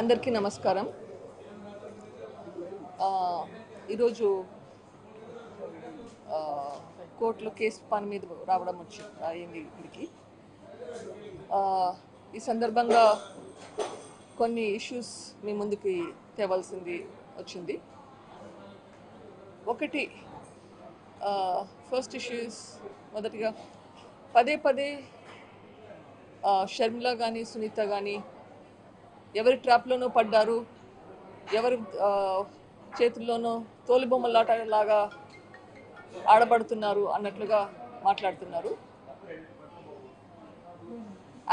అందరికీ నమస్కారం. ఈరోజు కోర్టులో కేసు పని మీద రావడం అయింది ఇక్కడికి. ఈ సందర్భంగా కొన్ని ఇష్యూస్ మీ ముందుకి తేవాల్సింది వచ్చింది. ఒకటి, ఫస్ట్ ఇష్యూస్ మొదటిగా పదే పదే షర్మిల కానీ సునీత కానీ ఎవరి ట్రాప్లోనో పడ్డారు, ఎవరి చేతుల్లోనో తోలుబొమ్మలాటలాగా ఆడబడుతున్నారు అన్నట్లుగా మాట్లాడుతున్నారు.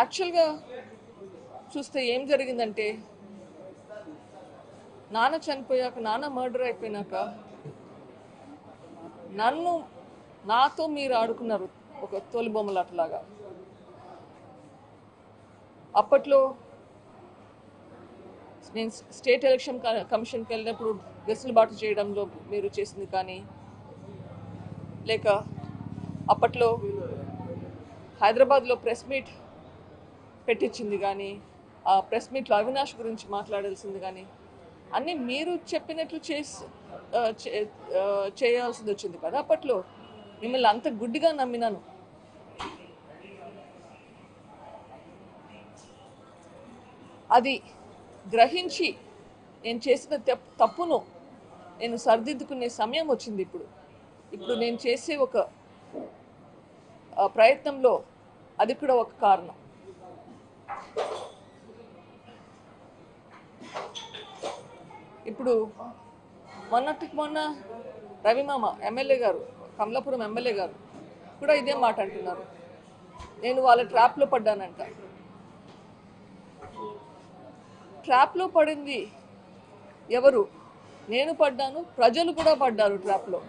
యాక్చువల్గా చూస్తే ఏం జరిగిందంటే, నాన్న చనిపోయాక, నాన్న మర్డర్ అయిపోయినాక నాతో మీరు ఆడుకున్నారు ఒక తోలుబొమ్మలాటలాగా. అప్పట్లో నేను స్టేట్ ఎలక్షన్ కమిషన్కి వెళ్ళినప్పుడు వెసులుబాటు చేయడంలో మీరు చేసింది కానీ, లేక అప్పట్లో హైదరాబాద్లో ప్రెస్ మీట్ పెట్టించింది కానీ, ఆ ప్రెస్ మీట్లో అవినాష్ గురించి మాట్లాడాల్సింది కానీ, అన్నీ మీరు చెప్పినట్లు చేయాల్సింది వచ్చింది కదా. అప్పట్లో మిమ్మల్ని అంత గుడ్డిగా నమ్మినాను. అది గ్రహించి నేను చేసిన తప్పును నేను సరిదిద్దుకునే సమయం వచ్చింది. ఇప్పుడు నేను చేసే ఒక ప్రయత్నంలో అది కూడా ఒక కారణం. ఇప్పుడు మొన్న రవిమామ ఎమ్మెల్యే గారు, కమలాపురం ఎమ్మెల్యే గారు కూడా ఇదే మాట అంటున్నారు, నేను వాళ్ళ ట్రాప్లో పడ్డానంట. ట్రాప్లో పడింది ఎవరు? నేను పడ్డాను, ప్రజలు కూడా పడ్డారు ట్రాప్లో.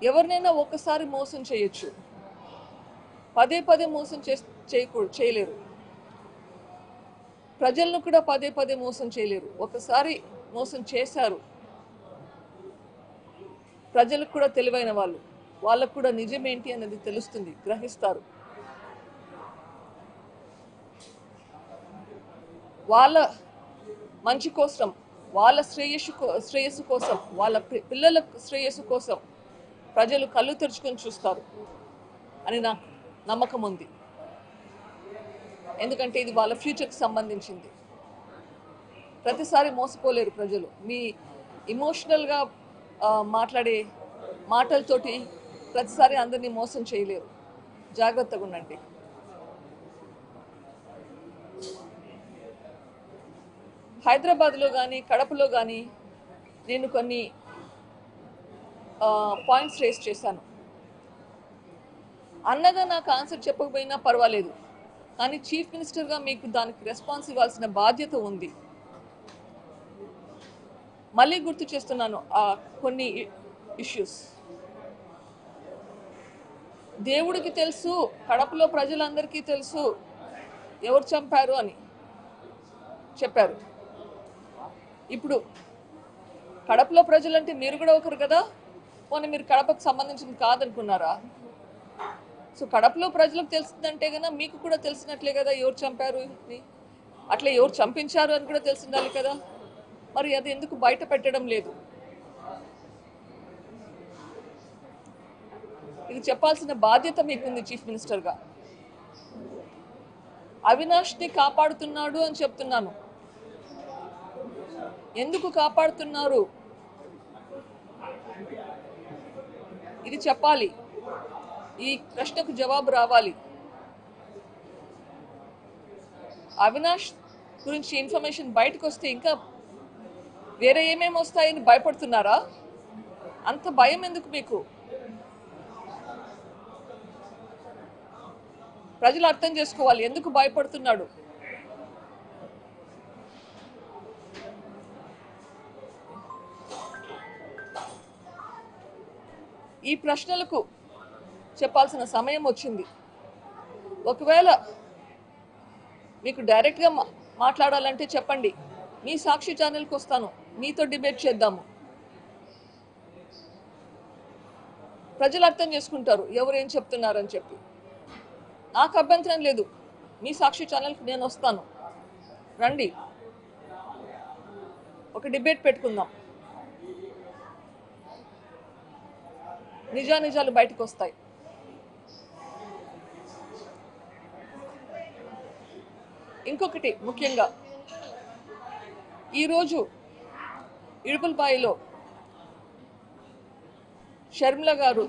ఎవరినైనా ఒకసారి మోసం చేయొచ్చు, పదే పదే మోసం చేయలేరు. ప్రజలను కూడా పదే పదే మోసం చేయలేరు. ఒకసారి మోసం చేశారు. ప్రజలకు కూడా తెలివైన వాళ్ళకు కూడా నిజమేంటి అనేది తెలుస్తుంది, గ్రహిస్తారు. వాళ్ళ మంచి కోసం, వాళ్ళ శ్రేయస్సు కోసం, వాళ్ళ పిల్లల శ్రేయస్సు కోసం ప్రజలు కళ్ళు తెరుచుకొని చూస్తారు అని నాకు నమ్మకం ఉంది. ఎందుకంటే ఇది వాళ్ళ ఫ్యూచర్కి సంబంధించింది. ప్రతిసారి మోసపోలేరు ప్రజలు. మీ ఇమోషనల్గా మాట్లాడే మాటలతోటి ప్రతిసారి అందరినీ మోసం చేయలేరు. జాగ్రత్తగా ఉండండి. హైదరాబాద్లో కానీ కడపలో కానీ నేను కొన్ని పాయింట్స్ రేస్ చేశాను. అన్నగా నాకు ఆన్సర్ చెప్పకపోయినా పర్వాలేదు, కానీ చీఫ్ మినిస్టర్గా మీకు దానికి రెస్పాన్స్ ఇవ్వాల్సిన బాధ్యత ఉంది. మళ్ళీ గుర్తు చేస్తున్నాను కొన్ని ఇష్యూస్. దేవుడికి తెలుసు, కడపలో ప్రజలందరికీ తెలుసు ఎవరు చంపారు అని చెప్పారు. ఇప్పుడు కడపలో ప్రజలంటే మీరు కూడా ఒకరు కదా, పోనీ మీరు కడపకు సంబంధించింది కాదనుకున్నారా? సో కడపలో ప్రజలకు తెలిసిందంటే కన్నా మీకు కూడా తెలిసినట్లే కదా ఎవరు చంపారు అని. అట్లా ఎవరు చంపించారు అని కూడా తెలిసిండాలి కదా. మరి అది ఎందుకు బయట పెట్టడం లేదు? ఇది చెప్పాల్సిన బాధ్యత మీకుంది చీఫ్ మినిస్టర్గా. అవినాష్ని కాపాడుతున్నాడు అని చెప్తున్నాను. ఎందుకు కాపాడుతున్నారు ఇది చెప్పాలి. ఈ ప్రశ్నకు జవాబు రావాలి. అవినాష్ గురించి ఇన్ఫర్మేషన్ బయటకు వస్తే ఇంకా వేరే ఏమేమి వస్తాయని భయపడుతున్నారా? అంత భయం ఎందుకు మీకు? ప్రజలు అర్థం చేసుకోవాలి ఎందుకు భయపడుతున్నాడు. ఈ ప్రశ్నలకు చెప్పాల్సిన సమయం వచ్చింది. ఒకవేళ మీకు డైరెక్ట్గా మాట్లాడాలంటే చెప్పండి, మీ సాక్షి ఛానల్కి వస్తాను, మీతో డిబేట్ చేద్దాము. ప్రజలు అర్థం చేసుకుంటారు ఎవరు ఏం చెప్తున్నారని చెప్పి. నాకు అభ్యంతరం లేదు. మీ సాక్షి ఛానల్కి నేను వస్తాను, రండి, ఒక డిబేట్ పెట్టుకుందాం, నిజానిజాలు బయటకు వస్తాయి. ఇంకొకటి ముఖ్యంగా ఈరోజు ఇడుపులపాయలో షర్మిల గారు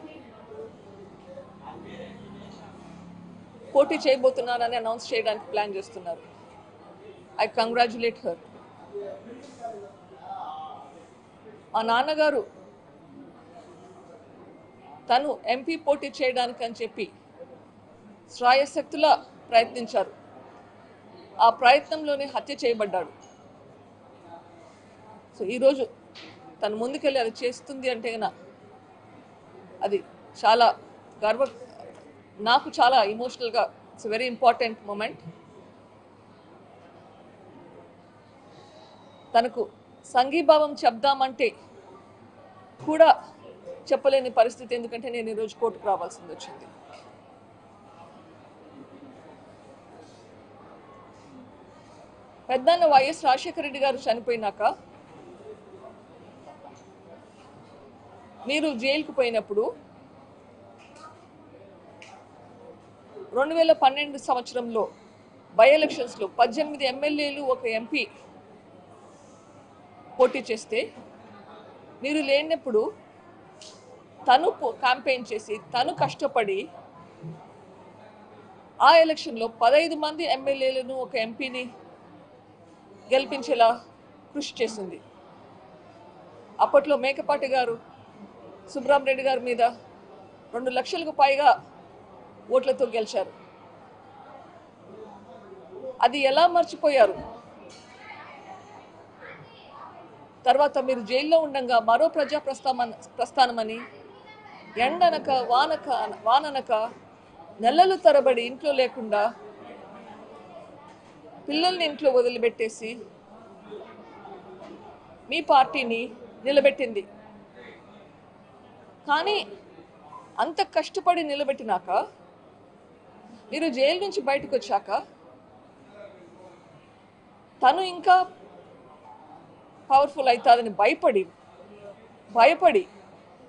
పోటీ చేయబోతున్నానని అనౌన్స్ చేయడానికి ప్లాన్ చేస్తున్నారు. I congratulate her. మా నాన్నగారు తను ఎంపీ పోటీ చేయడానికి అని చెప్పి శ్రాయశక్తులా ప్రయత్నించారు. ఆ ప్రయత్నంలోనే హత్య చేయబడ్డాడు. సో ఈరోజు తను ముందుకెళ్ళి అది చేస్తుంది అంటే అది చాలా నాకు చాలా ఇమోషనల్గా ఇట్స్ వెరీ ఇంపార్టెంట్ మూమెంట్. తనకు సంఘీభావం చెప్దామంటే కూడా చెప్పలేని పరిస్థితి, ఎందుకంటే నేను ఈరోజు కోర్టుకు రావాల్సింది వచ్చింది. పెద్దన్న వైఎస్ రాజశేఖర రెడ్డి గారు చనిపోయినాక మీరు జైలుకు పోయినప్పుడు 2012 సంవత్సరంలో బై ఎలక్షన్స్లో 18 ఎమ్మెల్యేలు ఒక ఎంపీ పోటీ చేస్తే మీరు లేనప్పుడు తను క్యాంపెయిన్ చేసి తను కష్టపడి ఆ ఎలక్షన్లో 15 మంది ఎమ్మెల్యేలను ఒక ఎంపీని గెలిపించేలా కృషి చేసింది. అప్పట్లో మేకపాటి గారు సుబ్రహ్మరెడ్డి గారి మీద 2 లక్షలకు పైగా ఓట్లతో గెలిచారు. అది ఎలా మర్చిపోయారు? తర్వాత మీరు జైల్లో ఉండగా మరో ప్రజా ప్రస్థానమని ఎండనక వాననక నెలలు తరబడి ఇంట్లో లేకుండా పిల్లల్ని ఇంట్లో వదిలిపెట్టేసి మీ పార్టీని నిలబెట్టింది. కానీ అంత కష్టపడి నిలబెట్టినాక మీరు జైలు నుంచి బయటకు వచ్చాక తను ఇంకా పవర్ఫుల్ అవుతుందని భయపడి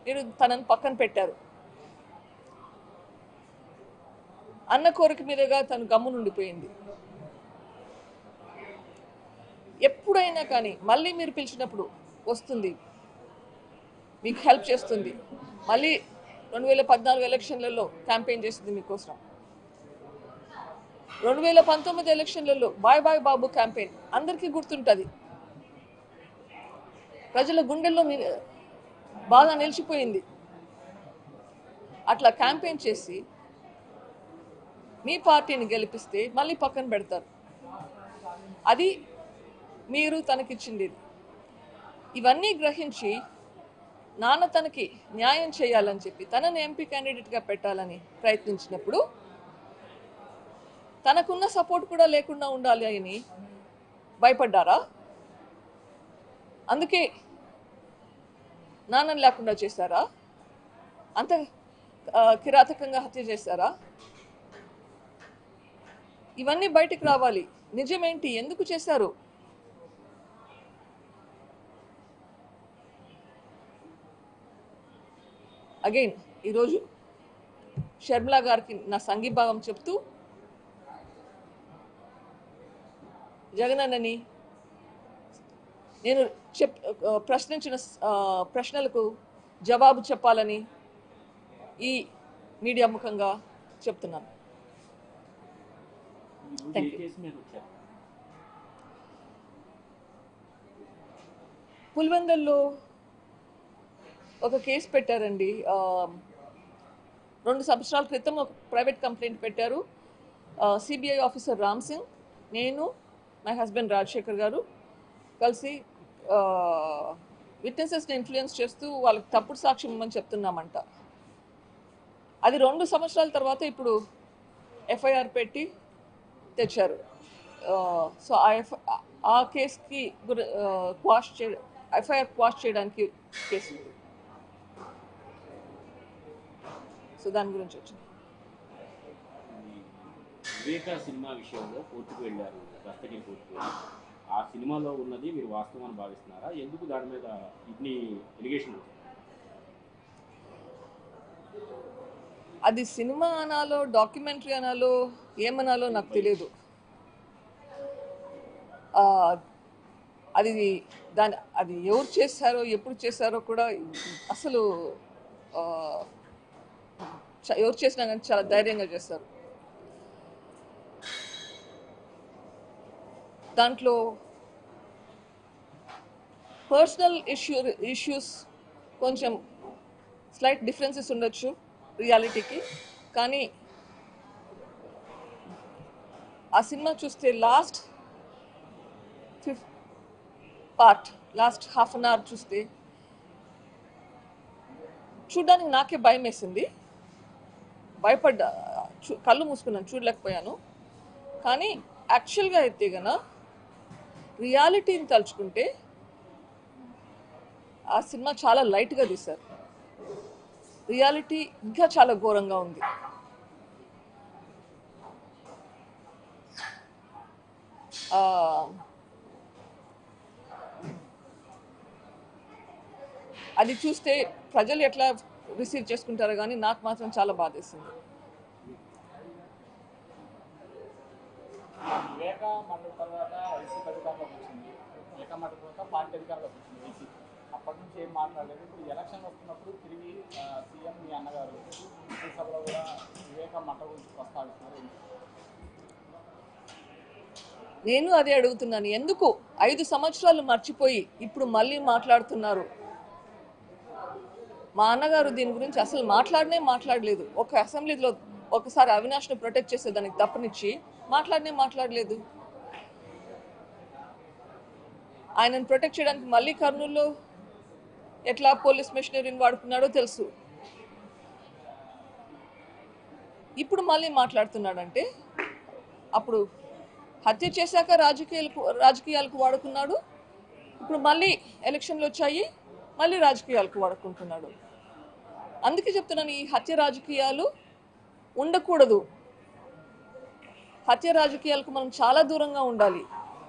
మీరు తనని పక్కన పెట్టారు. అన్న కోరిక మీదుగా తను గమ్మునుండిపోయింది. ఎప్పుడైనా కానీ మళ్ళీ మీరు పిలిచినప్పుడు వస్తుంది, మీకు హెల్ప్ చేస్తుంది. మళ్ళీ 2014 ఎలక్షన్లలో క్యాంపెయిన్ చేసింది మీకోసం. 2019 ఎలక్షన్లలో బాయ్ బాయ్ బాబు క్యాంపెయిన్ అందరికీ గుర్తుంటుంది. ప్రజల గుండెల్లో బాగా నిలిచిపోయింది. అట్లా క్యాంపెయిన్ చేసి మీ పార్టీని గెలిపిస్తే మళ్ళీ పక్కన పెడతారు. అది మీరు తనకిచ్చింది. ఇవన్నీ గ్రహించి నాన్న తనకి న్యాయం చేయాలని చెప్పి తనని ఎంపీ క్యాండిడేట్గా పెట్టాలని ప్రయత్నించినప్పుడు తనకున్న సపోర్ట్ కూడా లేకుండా ఉండాలి అని భయపడ్డారా? అందుకే నాన్నని లేకుండా చేశారా? అంత కిరాతకంగా హత్య చేశారా? ఇవన్నీ బయటికి రావాలి. నిజమేంటి, ఎందుకు చేశారు? అగైన్ ఈరోజు షర్మిల గారికి నా సంఘీభావం చెప్తూ జగనన్నని నేను ప్రశ్నించిన ప్రశ్నలకు జవాబు చెప్పాలని ఈ మీడియా ముఖంగా చెప్తున్నాను. పులివెందుల్లో ఒక కేసు పెట్టారండి. 2 సంవత్సరాల క్రితం ఒక ప్రైవేట్ కంప్లైంట్ పెట్టారు. సిబిఐ ఆఫీసర్ రామ్ సింగ్, నేను, మై హస్బెండ్ రాజశేఖర్ గారు కలిసి విట్నెసెస్ని ఇన్ఫ్లుయెన్స్ చేస్తూ వాళ్ళకి తప్పుడు సాక్ష్యం ఇవ్వమని చెప్తున్నామంట. అది 2 సంవత్సరాల తర్వాత ఇప్పుడు ఎఫ్ఐఆర్ పెట్టి తెచ్చారు. సో ఆ కేసుకి ఎఫ్ఐఆర్ క్వాష్ చేయడానికి కేసు. సో దాని గురించి వచ్చింది. వివేక సినిమా విషయంలో కోర్టుకు వెళ్ళారు, దస్తగిరి కోర్టుకు వెళ్ళారు. ఆ సినిమాలో ఉన్నది మీరు వాస్తవం అని భావిస్తున్నారా? ఎందుకు దాని మీద ఇన్ని ఎలిగేషన్లు? అది సినిమా అనాలో డాక్యుమెంటరీ అనాలో ఏమనాలో నాకు తెలియదు. ఆ, అది అది ఎవరు చేశారో ఎప్పుడు చేశారో కూడా అసలు ఆ, ఎవరు చేసినా కానీ చాలా ధైర్యంగా చేస్తారు. దాంట్లో పర్సనల్ ఇష్యూస్ కొంచెం స్లైట్ డిఫరెన్సెస్ ఉండొచ్చు రియాలిటీకి. కానీ ఆ సినిమా చూస్తే లాస్ట్ హాఫ్ అన్ అవర్ చూస్తే చూడడానికి నాకే భయం వేసింది. భయపడ్డా, కళ్ళు మూసుకున్నాను, చూడలేకపోయాను. కానీ యాక్చువల్గా అయితే గన రియాలిటీని తలుచుకుంటే ఆ సినిమా చాలా లైట్గా తీశారు. రియాలిటీ ఇంకా చాలా ఘోరంగా ఉంది. అది చూస్తే ప్రజలు ఎట్లా రిసీవ్ చేసుకుంటారో కానీ నాకు మాత్రం చాలా బాధేసింది. వివేక మండలి తర్వాత వైసీపీ అధికారంలోకి వచ్చింది. వివేక మండలి తర్వాత పార్టీ అధికారంలోకి వచ్చింది వైసీపీ. అప్పటి నుంచి ఏం మాట్లాడలేదు. ఇప్పుడు ఎలక్షన్ వస్తున్నప్పుడు తిరిగి సీఎం మీ అన్నగారు సభలో కూడా వివేక మండలి గురించి ప్రస్తావిస్తున్నారు. నేను అదే అడుగుతున్నాను, ఎందుకు 5 సంవత్సరాలు మర్చిపోయి ఇప్పుడు మళ్ళీ మాట్లాడుతున్నారు? మా అన్నగారు దీని గురించి అసలు మాట్లాడలేదు. ఒక అసెంబ్లీలో ఒకసారి అవినాష్ను ప్రొటెక్ట్ చేసే దానికి తప్పనిచ్చి మాట్లాడలేదు. ఆయనను ప్రొటెక్ట్ చేయడానికి మళ్ళీ కర్నూలులో ఎట్లా పోలీస్ మెషినరీని వాడుకున్నాడో తెలుసు. ఇప్పుడు మళ్ళీ మాట్లాడుతున్నాడంటే అప్పుడు హత్య చేశాక రాజకీయాలకు వాడుకున్నాడు. ఇప్పుడు మళ్ళీ ఎలక్షన్లు వచ్చాయి, మళ్ళీ రాజకీయాలకు వాడుకుంటున్నాడు. అందుకే చెప్తున్నాను, ఈ హత్య రాజకీయాలు ఉండకూడదు. హత్య రాజకీయాలకు మనం చాలా దూరంగా ఉండాలి.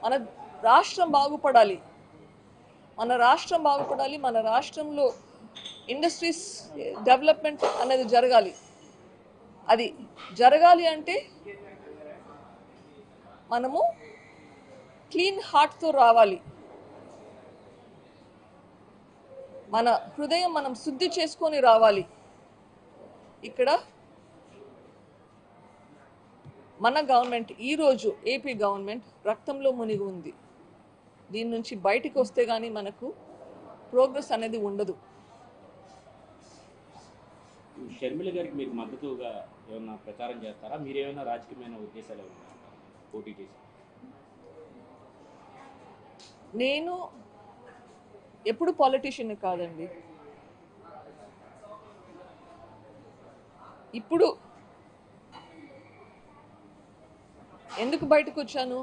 మన రాష్ట్రం బాగుపడాలి. మన రాష్ట్రంలో ఇండస్ట్రీస్ డెవలప్మెంట్ అనేది జరగాలి. అది జరగాలి అంటే మనము క్లీన్ హార్ట్తో రావాలి. మన హృదయం మనం శుద్ధి చేసుకొని రావాలి. ఇక్కడ మన గవర్నమెంట్ ఈరోజు ఏపీ గవర్నమెంట్ రక్తంలో మునిగి ఉంది. దీని నుంచి బయటికి వస్తే కానీ మనకు ప్రోగ్రెస్ అనేది ఉండదు. షర్మిల గారికి మీకు మద్దతుగా ఏమైనా ప్రచారం చేస్తారా? మీరేమైనా రాజకీయమైన ఉద్దేశాలు ఏమైనా పోటీ చేసి? నేను ఎప్పుడు పాలిటీషియన్ కాదండి. ఇప్పుడు ఎందుకు బయటకు వచ్చాను?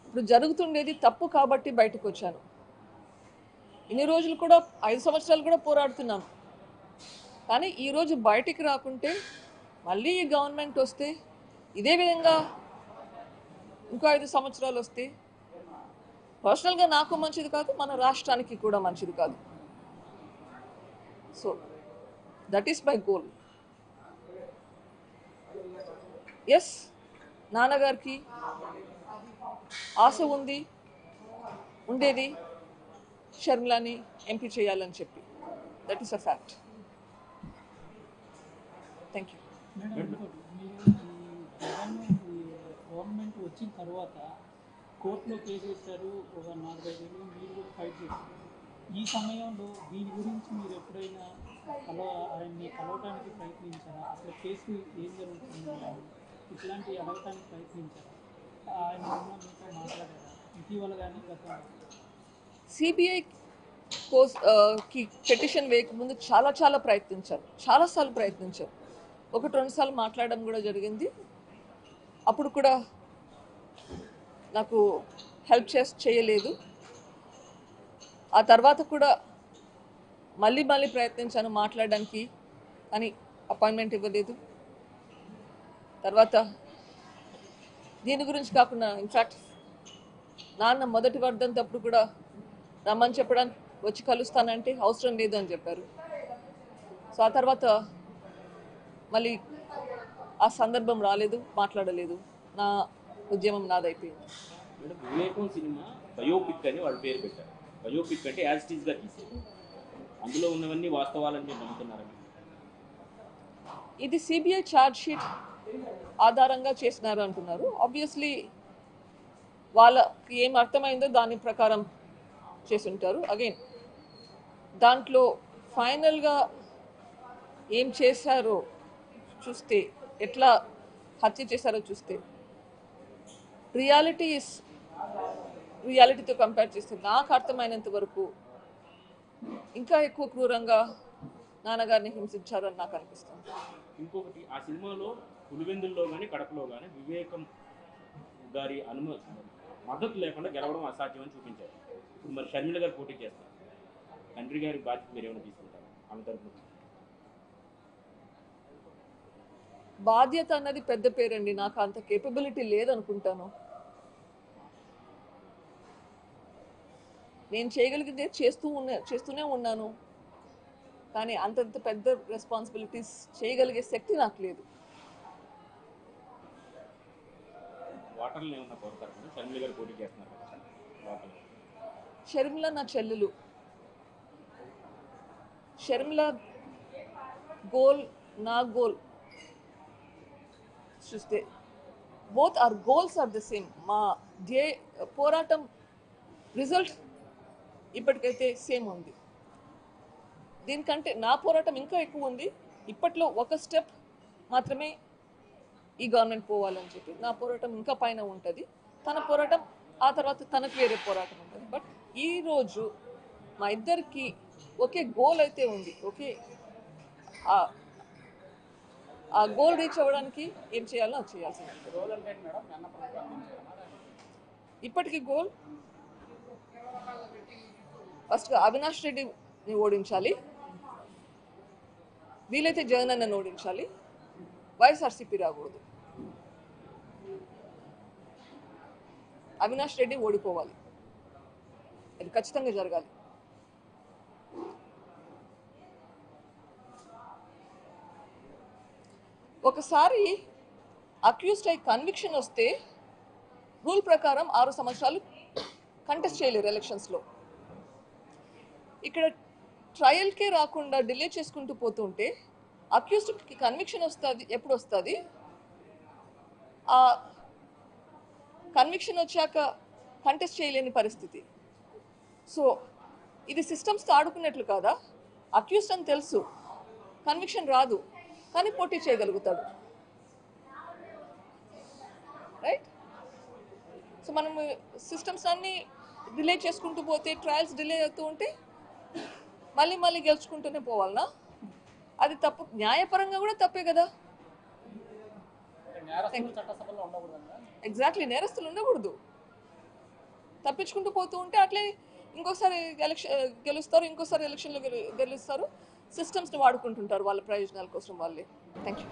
ఇప్పుడు జరుగుతుండేది తప్పు కాబట్టి బయటకు వచ్చాను. ఇన్ని రోజులు కూడా 5 సంవత్సరాలు కూడా పోరాడుతున్నాను. కానీ ఈరోజు బయటికి రాకుంటే మళ్ళీ ఈ గవర్నమెంట్ వస్తే ఇదే విధంగా ఇంకో 5 సంవత్సరాలు వస్తే పర్సనల్గా నాకు మంచిది కాదు, మన రాష్ట్రానికి కూడా మంచిది కాదు. So that is my goal. Yes, నాన్నగారికి ఆశ ఉండేది షర్మిలాని ఎంపీ చేయాలని చెప్పి. That is a fact. Thank you. Government వచ్చిన తర్వాత కోర్టులో కేసు వేశారు, ఒక 4-5 ఏళ్ళు మీరు కూడా ఫైట్ చేశారు. ఈ సమయంలో దీని గురించి మీరు ఎప్పుడైనా ఆయన్ని కలవటానికి ప్రయత్నించారా? అసలు కేసు ఏం జరుగుతుంది ఇట్లాంటి అడగటానికి ప్రయత్నించారా? ఆయన మీతో మాట్లాడారా ఇటీవల కానీ గత? సిబిఐ కి పిటిషన్ వేయకముందు చాలాసార్లు ప్రయత్నించారు. 1-2 సార్లు మాట్లాడడం కూడా జరిగింది. అప్పుడు కూడా నాకు హెల్ప్ చేయలేదు. ఆ తర్వాత కూడా మళ్ళీ ప్రయత్నించాను మాట్లాడడానికి, కానీ అపాయింట్మెంట్ ఇవ్వలేదు. తర్వాత దీని గురించి కాకుండా ఇన్ఫ్యాక్ట్ నాన్న మొదటి వర్ధంతప్పుడు కూడా రమ్మని చెప్పడానికి వచ్చి కలుస్తానంటే అవసరం లేదు అని చెప్పారు. సో ఆ తర్వాత మళ్ళీ ఆ సందర్భం రాలేదు, మాట్లాడలేదు. నా ఉద్యమం నాదైపోయింది. మేడం, వివేకం సినిమా బయోపిక్ అని వాళ్ళు పేరు పెట్టారు. బయోపిక్ అంటే యాజ్ ఇట్ ఈస్గా తీసేది. అందులో ఉన్నవన్నీ వాస్తవాలని మీరు నమ్ముతున్నారా? ఇది సిబిఐ ఛార్జ్ షీట్ ఆధారంగా చేసినారు అంటున్నారు. ఆబ్వియస్లీ వాళ్ళకి ఏం అర్థమైందో దాని ప్రకారం చేసి ఉంటారు. అగైన్ దాంట్లో ఫైనల్గా ఏం చేశారో చూస్తే, ఎట్లా హత్య చేశారో చూస్తే, రియాలిటీతో కంపేర్ చేస్తే నాకు అర్థమైనంత వరకు ఇంకా ఎక్కువ క్రూరంగా నాన్నగారిని హింసించారని నాకు అనిపిస్తుంది. ఇంకొకటి, ఆ సినిమాలో పులివెందుల్లో కానీ కడపలో కానీ వివేకం గారి మద్దతు లేకుండా గెలవడం అసాధ్యం అని చూపించారు. ఇప్పుడు మరి షర్మిల గారు పోటీ చేస్తారు. తండ్రి గారి బాధ్యత మీరు ఏమైనా తీసుకుంటారు ఆమె తరఫున? బాధ్యత అన్నది పెద్ద పేరండి. నాకు అంత కేపబిలిటీ లేదనుకుంటాను. నేను చేయగలిగితే చేస్తూనే ఉన్నాను. కానీ అంతంత పెద్ద రెస్పాన్సిబిలిటీస్ చేయగలిగే శక్తి నాకు లేదు. వాటర్లు ఏమన్నా కోరుతారు? షర్మిల గారు పోటీ చేస్తున్నారు. షర్మిల నా చెల్లెలు. షర్మిల గోల్, నా గోల్ చూస్తే both are goals are the same. మా పోరాటం రిజల్ట్ ఇప్పటికైతే సేమ్ ఉంది. దీనికంటే నా పోరాటం ఇంకా ఎక్కువ ఉంది. ఇప్పట్లో ఒక స్టెప్ మాత్రమే ఈ గవర్నమెంట్ పోవాలని చెప్పి నా పోరాటం ఇంకా పైన ఉంటుంది. తన పోరాటం ఆ తర్వాత తనకు వేరే పోరాటం ఉంటుంది. బట్ ఈరోజు మా ఇద్దరికి ఒకే గోల్ అయితే ఉంది. ఓకే, ఆ గోల్ రీచ్ అవ్వడానికి ఏం చేయాలో అది చేయాల్సింది. ఇప్పటికీ గోల్ ఫస్ట్గా అవినాష్ రెడ్డిని ఓడించాలి, వీలైతే జగన్ అన్నని ఓడించాలి, వైఎస్ఆర్సీపీ రాకూడదు. అవినాష్ రెడ్డి ఓడిపోవాలి, అది ఖచ్చితంగా జరగాలి. ఒకసారి అక్యూజ్డ్ అయి కన్విక్షన్ వస్తే రూల్ ప్రకారం 6 సంవత్సరాలు కంటెస్ట్ చేయలేరు ఎలక్షన్స్లో. ఇక్కడ ట్రయల్కే రాకుండా డిలే చేసుకుంటూ పోతుంటే అక్యూజ్డ్కి కన్విక్షన్ వస్తుంది. ఎప్పుడు వస్తుంది? ఆ కన్విక్షన్ వచ్చాక కంటెస్ట్ చేయలేని పరిస్థితి. సో ఇది సిస్టమ్స్తో ఆడుకున్నట్లు కాదా? అక్యూజ్డ్ అని తెలుసు, కన్విక్షన్ రాదు, కానీ పోటీ చేయగలుగుతాడు. రైట్? సో మనం సిస్టమ్స్ అన్నీ డిలే చేసుకుంటూ పోతే, ట్రయల్స్ డిలే అవుతూ ఉంటే మళ్ళీ గెలుచుకుంటూనే పోవాలనా? అది తప్పు. న్యాయపరంగా కూడా తప్పే కదా. ఎగ్జాక్ట్లీ, నేరస్తులు ఉండకూడదు. తప్పించుకుంటూ పోతూ ఉంటే అట్లే ఇంకోసారి గెలుస్తారు, ఇంకోసారి ఎలక్షన్లో గెలుస్తారు. సిస్టమ్స్ని వాడుకుంటుంటారు వాళ్ళ ప్రయోజనాల కోసం వాళ్ళే. Thank you.